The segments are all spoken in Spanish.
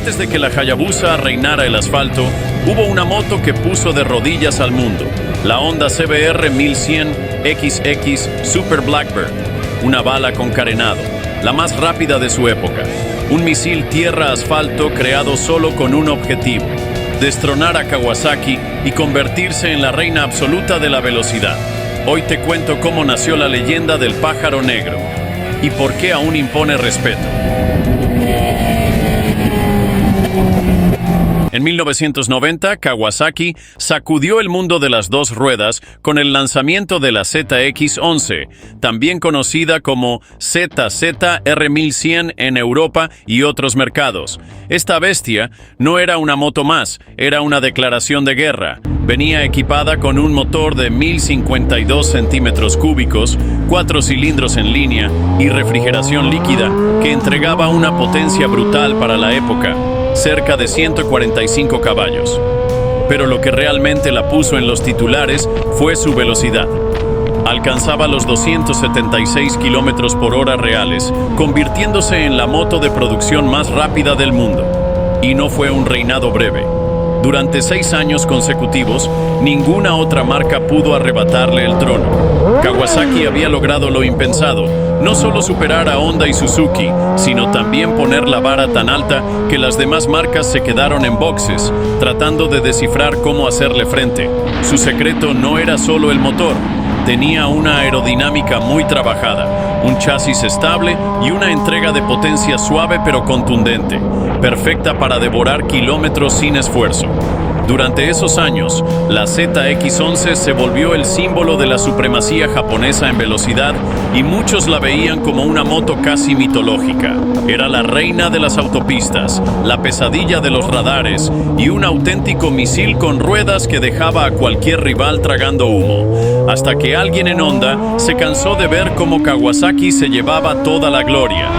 Antes de que la Hayabusa reinara el asfalto, hubo una moto que puso de rodillas al mundo, la Honda CBR 1100 XX Super Blackbird, una bala con carenado, la más rápida de su época, un misil tierra-asfalto creado solo con un objetivo: destronar a Kawasaki y convertirse en la reina absoluta de la velocidad. Hoy te cuento cómo nació la leyenda del pájaro negro y por qué aún impone respeto. En 1990, Kawasaki sacudió el mundo de las dos ruedas con el lanzamiento de la ZX-11, también conocida como ZR1100 en Europa y otros mercados. Esta bestia no era una moto más, era una declaración de guerra. Venía equipada con un motor de 1052 centímetros cúbicos, 4 cilindros en línea y refrigeración líquida que entregaba una potencia brutal para la época, cerca de 145 caballos. Pero lo que realmente la puso en los titulares fue su velocidad. Alcanzaba los 276 kilómetros por hora reales, convirtiéndose en la moto de producción más rápida del mundo. Y no fue un reinado breve. Durante 6 años consecutivos, ninguna otra marca pudo arrebatarle el trono. Kawasaki había logrado lo impensado, no solo superar a Honda y Suzuki, sino también poner la vara tan alta que las demás marcas se quedaron en boxes, tratando de descifrar cómo hacerle frente. Su secreto no era solo el motor, tenía una aerodinámica muy trabajada, un chasis estable y una entrega de potencia suave pero contundente, perfecta para devorar kilómetros sin esfuerzo. Durante esos años, la ZX-11 se volvió el símbolo de la supremacía japonesa en velocidad y muchos la veían como una moto casi mitológica. Era la reina de las autopistas, la pesadilla de los radares y un auténtico misil con ruedas que dejaba a cualquier rival tragando humo. Hasta que alguien en Honda se cansó de ver cómo Kawasaki se llevaba toda la gloria.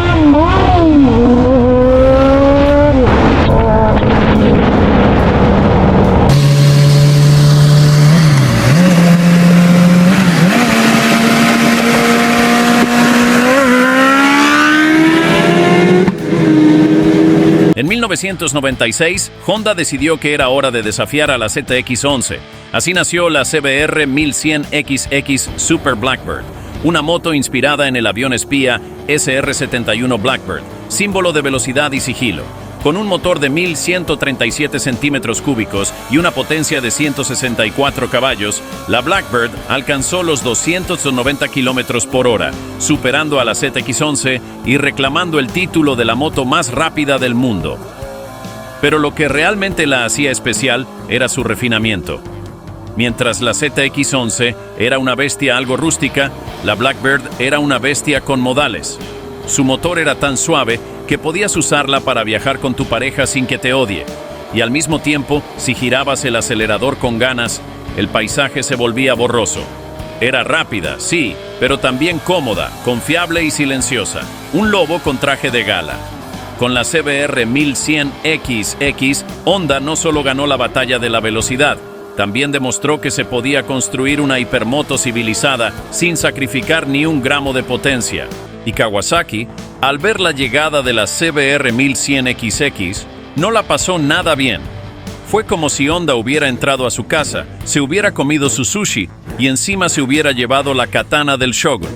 En 1996, Honda decidió que era hora de desafiar a la ZX-11. Así nació la CBR 1100 XX Super Blackbird, una moto inspirada en el avión espía SR-71 Blackbird, símbolo de velocidad y sigilo. Con un motor de 1137 centímetros cúbicos y una potencia de 164 caballos, la Blackbird alcanzó los 290 kilómetros por hora, superando a la ZX-11 y reclamando el título de la moto más rápida del mundo. Pero lo que realmente la hacía especial era su refinamiento. Mientras la ZX-11 era una bestia algo rústica, la Blackbird era una bestia con modales. Su motor era tan suave que podías usarla para viajar con tu pareja sin que te odie. Y al mismo tiempo, si girabas el acelerador con ganas, el paisaje se volvía borroso. Era rápida, sí, pero también cómoda, confiable y silenciosa. Un lobo con traje de gala. Con la CBR 1100 XX, Honda no solo ganó la batalla de la velocidad, también demostró que se podía construir una hipermoto civilizada sin sacrificar ni un gramo de potencia. Y Kawasaki, al ver la llegada de la CBR 1100 XX, no la pasó nada bien. Fue como si Honda hubiera entrado a su casa, se hubiera comido su sushi y encima se hubiera llevado la katana del Shogun.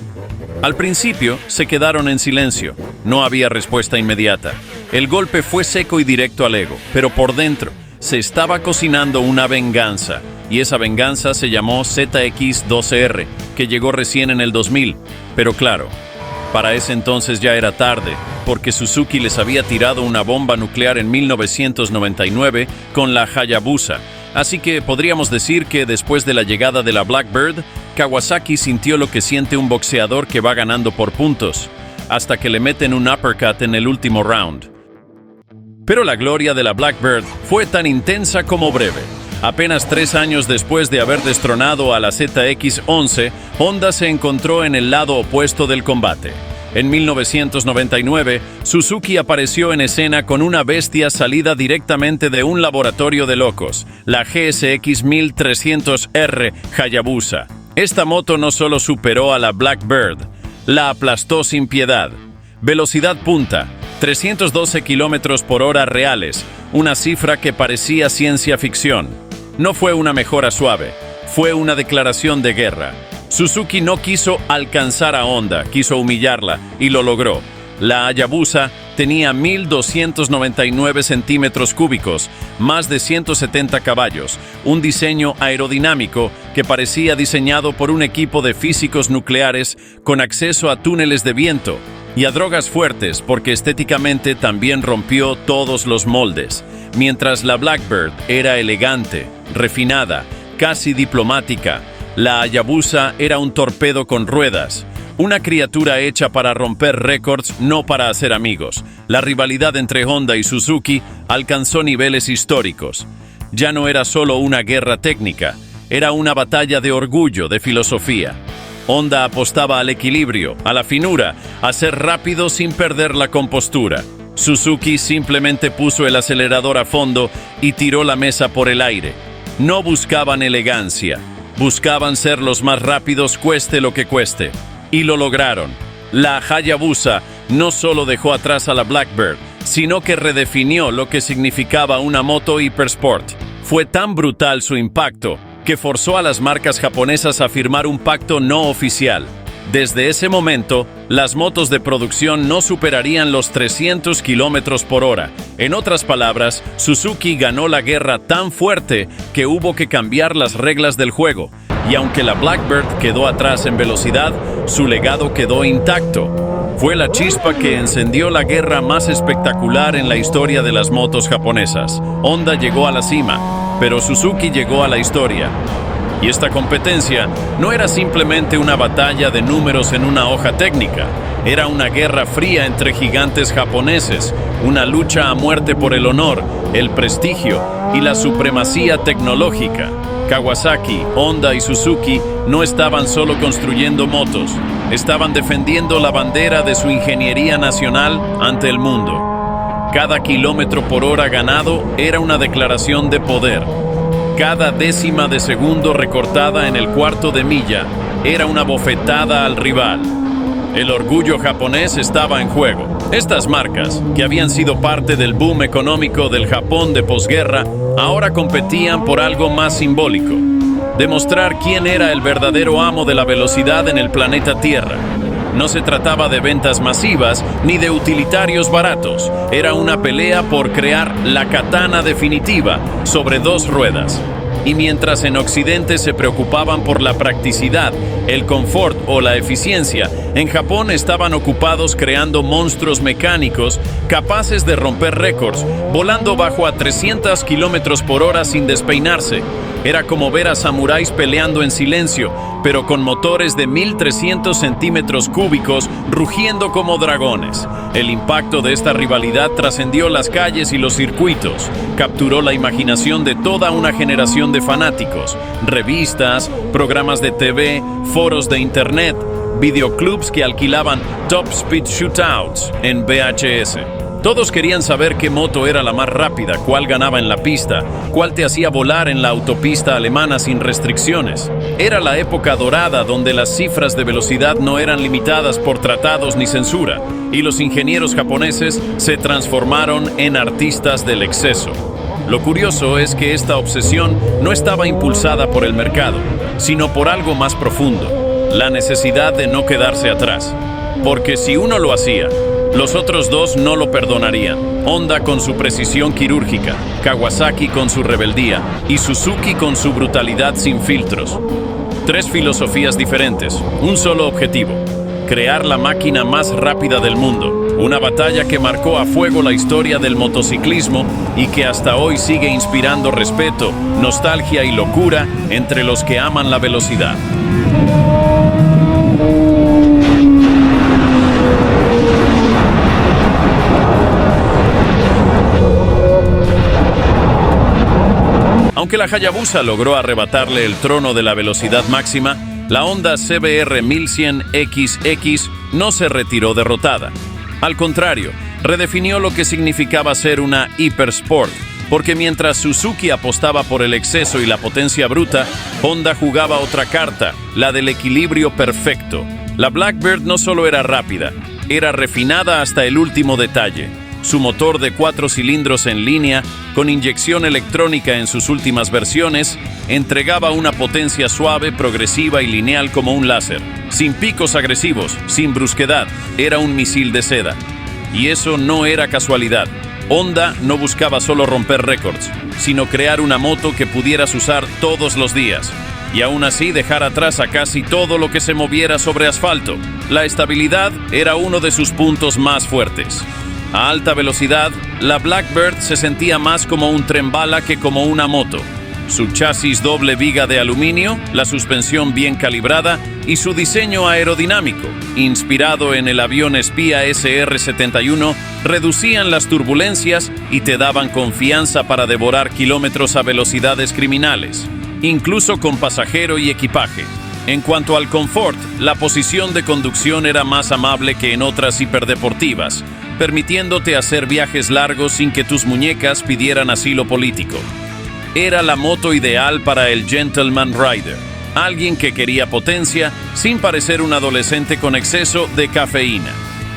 Al principio se quedaron en silencio, no había respuesta inmediata. El golpe fue seco y directo al ego, pero por dentro se estaba cocinando una venganza, y esa venganza se llamó ZX-12R, que llegó recién en el 2000. Pero claro, para ese entonces ya era tarde, porque Suzuki les había tirado una bomba nuclear en 1999 con la Hayabusa. Así que podríamos decir que después de la llegada de la Blackbird, Kawasaki sintió lo que siente un boxeador que va ganando por puntos, hasta que le meten un uppercut en el último round. Pero la gloria de la Blackbird fue tan intensa como breve. Apenas 3 años después de haber destronado a la ZX-11, Honda se encontró en el lado opuesto del combate. En 1999, Suzuki apareció en escena con una bestia salida directamente de un laboratorio de locos, la GSX 1300R Hayabusa. Esta moto no solo superó a la Blackbird, la aplastó sin piedad. Velocidad punta, 312 kilómetros por hora reales, una cifra que parecía ciencia ficción. No fue una mejora suave, fue una declaración de guerra. Suzuki no quiso alcanzar a Honda, quiso humillarla, y lo logró. La Hayabusa tenía 1.299 centímetros cúbicos, más de 170 caballos, un diseño aerodinámico que parecía diseñado por un equipo de físicos nucleares con acceso a túneles de viento y a drogas fuertes porque estéticamente también rompió todos los moldes. Mientras la Blackbird era elegante, refinada, casi diplomática, la Hayabusa era un torpedo con ruedas. Una criatura hecha para romper récords, no para hacer amigos. La rivalidad entre Honda y Suzuki alcanzó niveles históricos. Ya no era solo una guerra técnica, era una batalla de orgullo, de filosofía. Honda apostaba al equilibrio, a la finura, a ser rápido sin perder la compostura. Suzuki simplemente puso el acelerador a fondo y tiró la mesa por el aire. No buscaban elegancia, buscaban ser los más rápidos cueste lo que cueste. Y lo lograron. La Hayabusa no solo dejó atrás a la Blackbird, sino que redefinió lo que significaba una moto hipersport. Fue tan brutal su impacto que forzó a las marcas japonesas a firmar un pacto no oficial. Desde ese momento, las motos de producción no superarían los 300 kilómetros por hora. En otras palabras, Suzuki ganó la guerra tan fuerte que hubo que cambiar las reglas del juego. Y aunque la Blackbird quedó atrás en velocidad, su legado quedó intacto. Fue la chispa que encendió la guerra más espectacular en la historia de las motos japonesas. Honda llegó a la cima, pero Suzuki llegó a la historia. Y esta competencia no era simplemente una batalla de números en una hoja técnica. Era una guerra fría entre gigantes japoneses, una lucha a muerte por el honor, el prestigio y la supremacía tecnológica. Kawasaki, Honda y Suzuki no estaban solo construyendo motos, estaban defendiendo la bandera de su ingeniería nacional ante el mundo. Cada kilómetro por hora ganado era una declaración de poder. Cada décima de segundo recortada en el cuarto de milla era una bofetada al rival. El orgullo japonés estaba en juego. Estas marcas, que habían sido parte del boom económico del Japón de posguerra, ahora competían por algo más simbólico: demostrar quién era el verdadero amo de la velocidad en el planeta Tierra. No se trataba de ventas masivas ni de utilitarios baratos. Era una pelea por crear la katana definitiva sobre dos ruedas. Y mientras en Occidente se preocupaban por la practicidad, el confort o la eficiencia, en Japón estaban ocupados creando monstruos mecánicos capaces de romper récords, volando bajo a 300 kilómetros por hora sin despeinarse. Era como ver a samuráis peleando en silencio, pero con motores de 1.300 centímetros cúbicos rugiendo como dragones. El impacto de esta rivalidad trascendió las calles y los circuitos. Capturó la imaginación de toda una generación de fanáticos. Revistas, programas de TV, foros de internet, videoclubs que alquilaban Top Speed Shootouts en VHS. Todos querían saber qué moto era la más rápida, cuál ganaba en la pista, cuál te hacía volar en la autopista alemana sin restricciones. Era la época dorada donde las cifras de velocidad no eran limitadas por tratados ni censura, y los ingenieros japoneses se transformaron en artistas del exceso. Lo curioso es que esta obsesión no estaba impulsada por el mercado, sino por algo más profundo: la necesidad de no quedarse atrás. Porque si uno lo hacía, los otros dos no lo perdonarían. Honda con su precisión quirúrgica, Kawasaki con su rebeldía y Suzuki con su brutalidad sin filtros. Tres filosofías diferentes, un solo objetivo: crear la máquina más rápida del mundo. Una batalla que marcó a fuego la historia del motociclismo y que hasta hoy sigue inspirando respeto, nostalgia y locura entre los que aman la velocidad. Aunque la Hayabusa logró arrebatarle el trono de la velocidad máxima, la Honda CBR 1100XX no se retiró derrotada. Al contrario, redefinió lo que significaba ser una hipersport, porque mientras Suzuki apostaba por el exceso y la potencia bruta, Honda jugaba otra carta, la del equilibrio perfecto. La Blackbird no solo era rápida, era refinada hasta el último detalle. Su motor de 4 cilindros en línea, con inyección electrónica en sus últimas versiones, entregaba una potencia suave, progresiva y lineal como un láser. Sin picos agresivos, sin brusquedad, era un misil de seda. Y eso no era casualidad. Honda no buscaba solo romper récords, sino crear una moto que pudieras usar todos los días. Y aún así dejar atrás a casi todo lo que se moviera sobre asfalto. La estabilidad era uno de sus puntos más fuertes. A alta velocidad, la Blackbird se sentía más como un tren bala que como una moto. Su chasis doble viga de aluminio, la suspensión bien calibrada y su diseño aerodinámico, inspirado en el avión espía SR-71, reducían las turbulencias y te daban confianza para devorar kilómetros a velocidades criminales, incluso con pasajero y equipaje. En cuanto al confort, la posición de conducción era más amable que en otras hiperdeportivas, permitiéndote hacer viajes largos sin que tus muñecas pidieran asilo político. Era la moto ideal para el gentleman rider, alguien que quería potencia sin parecer un adolescente con exceso de cafeína.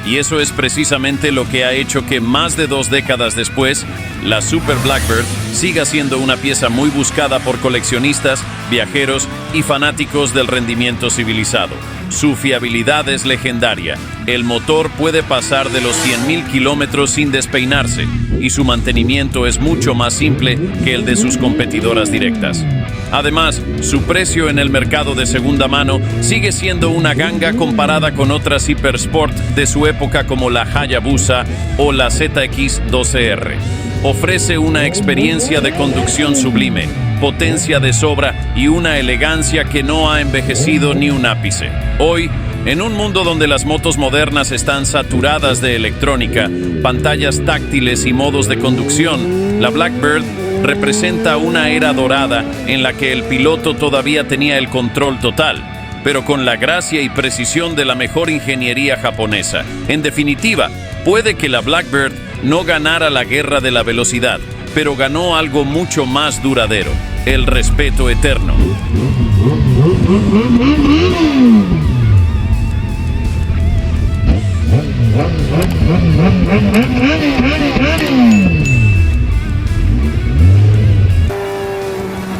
Y eso es precisamente lo que ha hecho que más de 2 décadas después, la Super Blackbird siga siendo una pieza muy buscada por coleccionistas, viajeros y fanáticos del rendimiento civilizado. Su fiabilidad es legendaria. El motor puede pasar de los 100.000 kilómetros sin despeinarse y su mantenimiento es mucho más simple que el de sus competidoras directas. Además, su precio en el mercado de segunda mano sigue siendo una ganga comparada con otras hipersport de su época como la Hayabusa o la ZX-12R. Ofrece una experiencia de conducción sublime, potencia de sobra y una elegancia que no ha envejecido ni un ápice. Hoy, en un mundo donde las motos modernas están saturadas de electrónica, pantallas táctiles y modos de conducción, la Blackbird representa una era dorada en la que el piloto todavía tenía el control total, pero con la gracia y precisión de la mejor ingeniería japonesa. En definitiva, puede que la Blackbird no ganara la guerra de la velocidad, pero ganó algo mucho más duradero: el respeto eterno.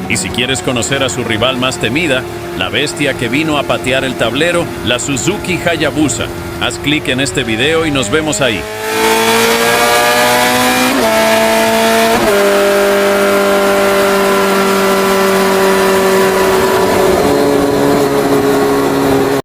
Y si quieres conocer a su rival más temida, la bestia que vino a patear el tablero, la Suzuki Hayabusa, haz clic en este video y nos vemos ahí.